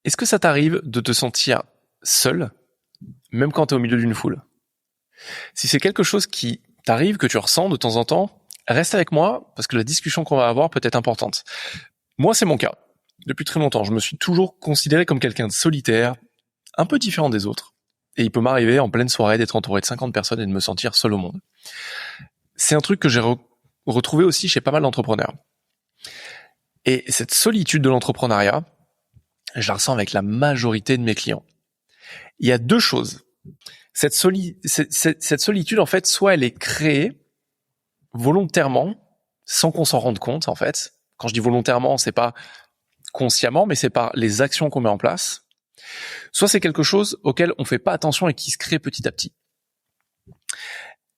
Est-ce que ça t'arrive de te sentir seul, même quand tu es au milieu d'une foule? Si c'est quelque chose qui t'arrive, que tu ressens de temps en temps, reste avec moi parce que la discussion qu'on va avoir peut être importante. Moi, c'est mon cas. Depuis très longtemps, je me suis toujours considéré comme quelqu'un de solitaire, un peu différent des autres. Et il peut m'arriver en pleine soirée d'être entouré de 50 personnes et de me sentir seul au monde. C'est un truc que j'ai retrouvé aussi chez pas mal d'entrepreneurs. Et cette solitude de l'entrepreneuriat, je la ressens avec la majorité de mes clients. Il y a deux choses. Cette solitude, en fait, soit elle est créée volontairement, sans qu'on s'en rende compte, en fait. Quand je dis volontairement, c'est pas consciemment, mais c'est par les actions qu'on met en place. Soit c'est quelque chose auquel on fait pas attention et qui se crée petit à petit.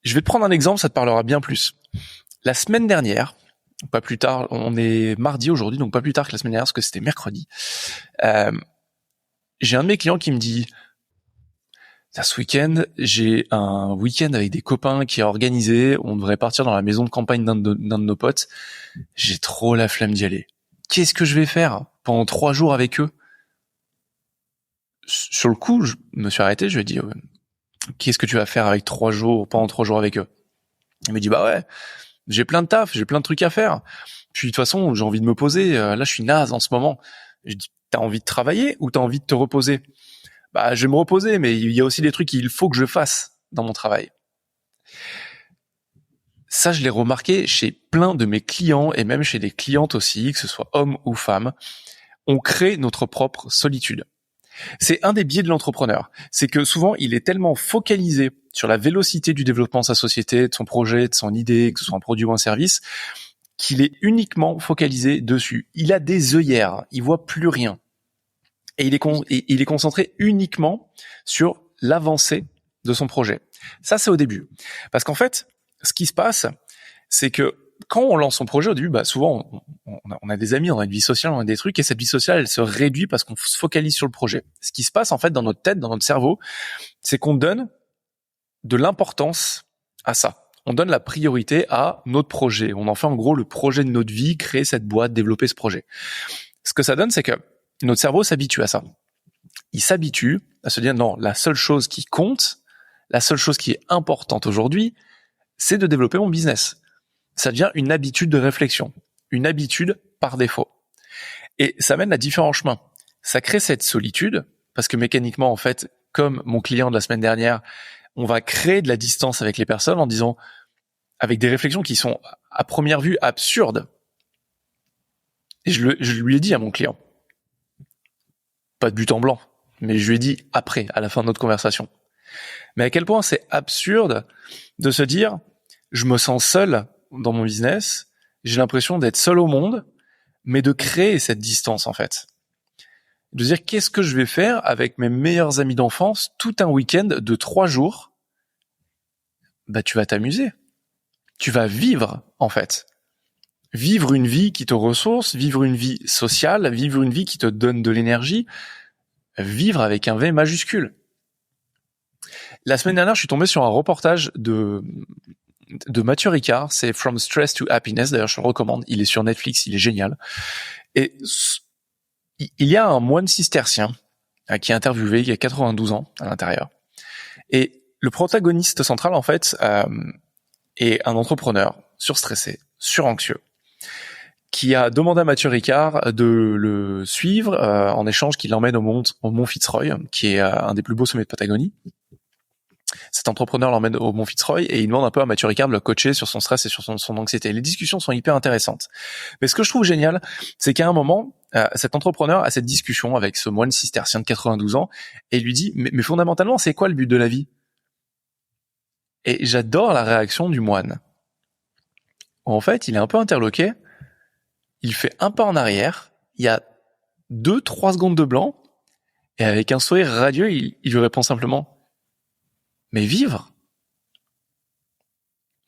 Je vais te prendre un exemple, ça te parlera bien plus. La semaine dernière, pas plus tard, on est mardi aujourd'hui, donc pas plus tard que la semaine dernière, parce que c'était mercredi, j'ai un de mes clients qui me dit: ce week-end, j'ai un week-end avec des copains qui est organisé, on devrait partir dans la maison de campagne d'un de nos potes, j'ai trop la flemme d'y aller. Qu'est-ce que je vais faire pendant 3 jours avec eux? Sur le coup, je me suis arrêté, je lui ai dit: qu'est-ce que tu vas faire avec 3 jours, pendant 3 jours avec eux? Il me dit: bah ouais, j'ai plein de taf, j'ai plein de trucs à faire. Puis de toute façon, j'ai envie de me poser. Là, je suis naze en ce moment. Je dis: t'as envie de travailler ou t'as envie de te reposer? Bah, je vais me reposer, mais il y a aussi des trucs qu'il faut que je fasse dans mon travail. Ça, je l'ai remarqué chez plein de mes clients et même chez des clientes aussi, que ce soit hommes ou femmes. On crée notre propre solitude. C'est un des biais de l'entrepreneur. C'est que souvent, il est tellement focalisé sur la vélocité du développement de sa société, de son projet, de son idée, que ce soit un produit ou un service, qu'il est uniquement focalisé dessus. Il a des œillères, il voit plus rien. Et il est concentré uniquement sur l'avancée de son projet. Ça, c'est au début. Parce qu'en fait, ce qui se passe, c'est que quand on lance son projet au début, bah souvent on a des amis, on a une vie sociale, on a des trucs, et cette vie sociale, elle se réduit parce qu'on se focalise sur le projet. Ce qui se passe en fait dans notre tête, dans notre cerveau, c'est qu'on donne de l'importance à ça. On donne la priorité à notre projet. On en fait en gros le projet de notre vie, créer cette boîte, développer ce projet. Ce que ça donne, c'est que notre cerveau s'habitue à ça. Il s'habitue à se dire: non, la seule chose qui compte, la seule chose qui est importante aujourd'hui, c'est de développer mon business. Ça devient une habitude de réflexion, une habitude par défaut. Et ça mène à différents chemins. Ça crée cette solitude, parce que mécaniquement, en fait, comme mon client de la semaine dernière, on va créer de la distance avec les personnes en disant, avec des réflexions qui sont à première vue absurdes. Et je lui ai dit à mon client, pas de but en blanc, mais je lui ai dit après, à la fin de notre conversation. Mais à quel point c'est absurde de se dire: je me sens seul dans mon business, j'ai l'impression d'être seul au monde, mais de créer cette distance en fait. De dire: qu'est-ce que je vais faire avec mes meilleurs amis d'enfance tout un week-end de 3 jours? Bah tu vas t'amuser. Tu vas vivre en fait. Vivre une vie qui te ressource, vivre une vie sociale, vivre une vie qui te donne de l'énergie, vivre avec un V majuscule. La semaine dernière, je suis tombé sur un reportage de Mathieu Ricard, c'est From Stress to Happiness, d'ailleurs je le recommande, il est sur Netflix, il est génial. Et il y a un moine cistercien qui est interviewé, il a 92 ans à l'intérieur. Et le protagoniste central, en fait, est un entrepreneur surstressé, suranxieux, qui a demandé à Mathieu Ricard de le suivre en échange qu'il l'emmène au mont Fitzroy, qui est un des plus beaux sommets de Patagonie. Cet entrepreneur l'emmène au mont Fitzroy et il demande un peu à Mathieu Ricard de le coacher sur son stress et sur son anxiété. Les discussions sont hyper intéressantes. Mais ce que je trouve génial, c'est qu'à un moment, cet entrepreneur a cette discussion avec ce moine cistercien de 92 ans et il lui dit: mais fondamentalement, c'est quoi le but de la vie? Et j'adore la réaction du moine. En fait, il est un peu interloqué, il fait un pas en arrière, il y a 2-3 secondes de blanc, et avec un sourire radieux, il lui répond simplement: mais vivre.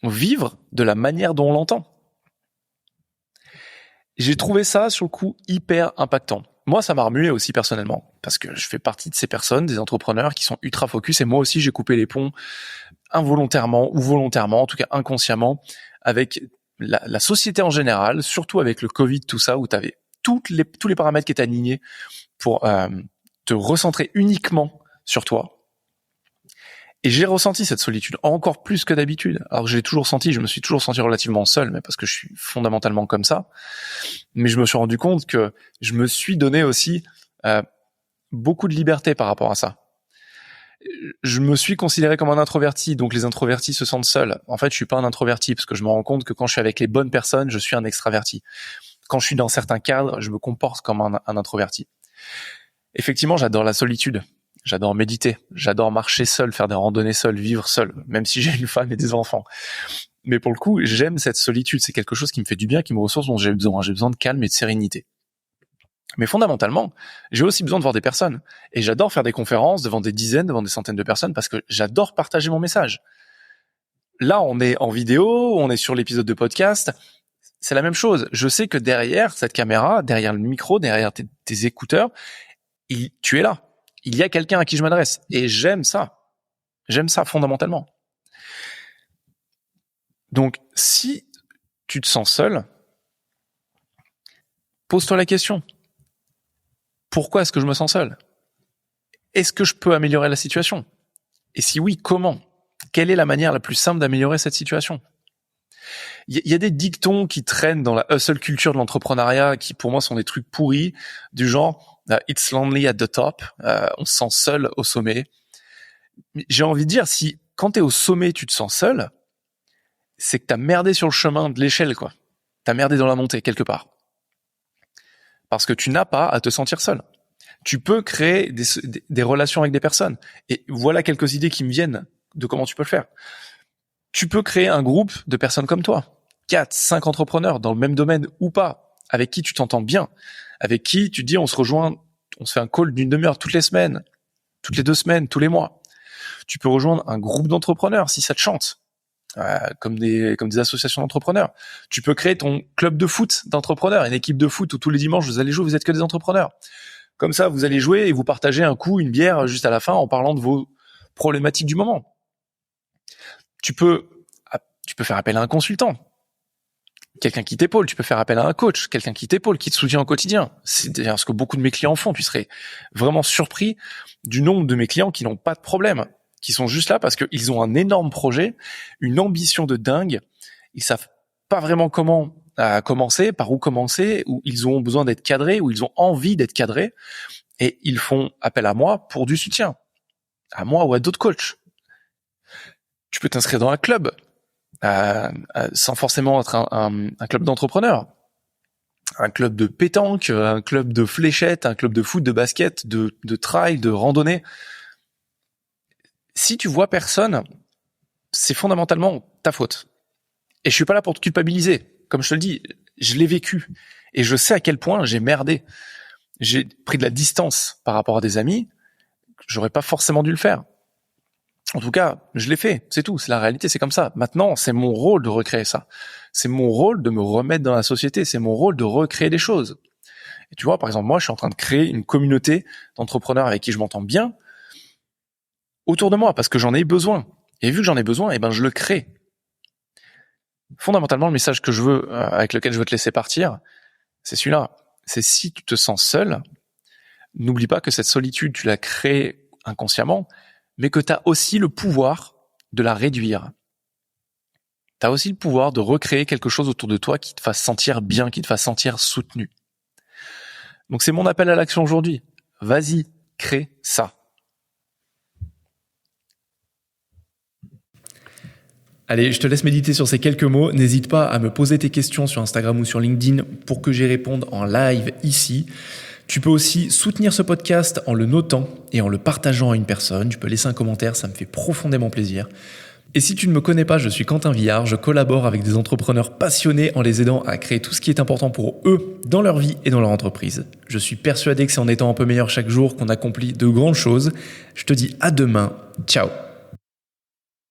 Vivre de la manière dont on l'entend. J'ai trouvé ça, sur le coup, hyper impactant. Moi, ça m'a remué aussi personnellement, parce que je fais partie de ces personnes, des entrepreneurs qui sont ultra focus, et moi aussi, j'ai coupé les ponts involontairement ou volontairement, en tout cas inconsciemment, avec la société en général, surtout avec le Covid, tout ça, où t'avais tous les paramètres qui étaient alignés pour te recentrer uniquement sur toi. Et j'ai ressenti cette solitude encore plus que d'habitude. Alors je me suis toujours senti relativement seul, mais parce que je suis fondamentalement comme ça. Mais je me suis rendu compte que je me suis donné aussi beaucoup de liberté par rapport à ça. Je me suis considéré comme un introverti, donc les introvertis se sentent seuls. En fait, je suis pas un introverti parce que je me rends compte que quand je suis avec les bonnes personnes, je suis un extraverti. Quand je suis dans certains cadres, je me comporte comme un introverti. Effectivement, j'adore la solitude. J'adore méditer, j'adore marcher seul, faire des randonnées seul, vivre seul, même si j'ai une femme et des enfants. Mais pour le coup, j'aime cette solitude, c'est quelque chose qui me fait du bien, qui me ressource, dont j'ai besoin. J'ai besoin de calme et de sérénité. Mais fondamentalement, j'ai aussi besoin de voir des personnes. Et j'adore faire des conférences devant des dizaines, devant des centaines de personnes, parce que j'adore partager mon message. Là, on est en vidéo, on est sur l'épisode de podcast, c'est la même chose. Je sais que derrière cette caméra, derrière le micro, derrière tes écouteurs, tu es là. Il y a quelqu'un à qui je m'adresse. Et j'aime ça. J'aime ça fondamentalement. Donc, si tu te sens seul, pose-toi la question. Pourquoi est-ce que je me sens seul ? Est-ce que je peux améliorer la situation ? Et si oui, comment ? Quelle est la manière la plus simple d'améliorer cette situation ? Il y a des dictons qui traînent dans la hustle culture de l'entrepreneuriat qui, pour moi, sont des trucs pourris, du genre « It's lonely at the top », on se sent seul au sommet. J'ai envie de dire, si quand t'es au sommet, tu te sens seul, c'est que t'as merdé sur le chemin de l'échelle, quoi. T'as merdé dans la montée, quelque part. Parce que tu n'as pas à te sentir seul. Tu peux créer des relations avec des personnes. Et voilà quelques idées qui me viennent de comment tu peux le faire. Tu peux créer un groupe de personnes comme toi. 4, 5 entrepreneurs dans le même domaine ou pas, avec qui tu t'entends bien, avec qui tu te dis on se rejoint, on se fait un call d'une demi-heure toutes les semaines, toutes les 2 semaines, tous les mois. Tu peux rejoindre un groupe d'entrepreneurs si ça te chante, comme des associations d'entrepreneurs. Tu peux créer ton club de foot d'entrepreneurs, une équipe de foot où tous les dimanches vous allez jouer, vous êtes que des entrepreneurs. Comme ça, vous allez jouer et vous partagez un coup, une bière juste à la fin en parlant de vos problématiques du moment. Tu peux faire appel à un consultant, quelqu'un qui t'épaule. Tu peux faire appel à un coach, quelqu'un qui t'épaule, qui te soutient au quotidien. C'est d'ailleurs ce que beaucoup de mes clients font. Tu serais vraiment surpris du nombre de mes clients qui n'ont pas de problème, qui sont juste là parce qu'ils ont un énorme projet, une ambition de dingue. Ils savent pas vraiment comment commencer, par où commencer, ou ils ont besoin d'être cadrés, ou ils ont envie d'être cadrés, et ils font appel à moi pour du soutien, à moi ou à d'autres coachs. Tu peux t'inscrire dans un club, sans forcément être un club d'entrepreneurs, un club de pétanque, un club de fléchettes, un club de foot, de basket, de trail, de randonnée. Si tu vois personne, c'est fondamentalement ta faute. Et je suis pas là pour te culpabiliser. Comme je te le dis, je l'ai vécu. Et je sais à quel point j'ai merdé. J'ai pris de la distance par rapport à des amis. J'aurais pas forcément dû le faire. En tout cas, je l'ai fait. C'est tout. C'est la réalité. C'est comme ça. Maintenant, c'est mon rôle de recréer ça. C'est mon rôle de me remettre dans la société. C'est mon rôle de recréer des choses. Et tu vois, par exemple, moi, je suis en train de créer une communauté d'entrepreneurs avec qui je m'entends bien autour de moi parce que j'en ai besoin. Et vu que j'en ai besoin, eh ben, je le crée. Fondamentalement, le message que je veux, avec lequel je veux te laisser partir, c'est celui-là. C'est si tu te sens seul, n'oublie pas que cette solitude, tu l'as créée inconsciemment, mais que tu as aussi le pouvoir de la réduire. Tu as aussi le pouvoir de recréer quelque chose autour de toi qui te fasse sentir bien, qui te fasse sentir soutenu. Donc c'est mon appel à l'action aujourd'hui. Vas-y, crée ça. Allez, je te laisse méditer sur ces quelques mots. N'hésite pas à me poser tes questions sur Instagram ou sur LinkedIn pour que j'y réponde en live ici. Tu peux aussi soutenir ce podcast en le notant et en le partageant à une personne. Tu peux laisser un commentaire, ça me fait profondément plaisir. Et si tu ne me connais pas, je suis Quentin Villard. Je collabore avec des entrepreneurs passionnés en les aidant à créer tout ce qui est important pour eux dans leur vie et dans leur entreprise. Je suis persuadé que c'est en étant un peu meilleur chaque jour qu'on accomplit de grandes choses. Je te dis à demain. Ciao.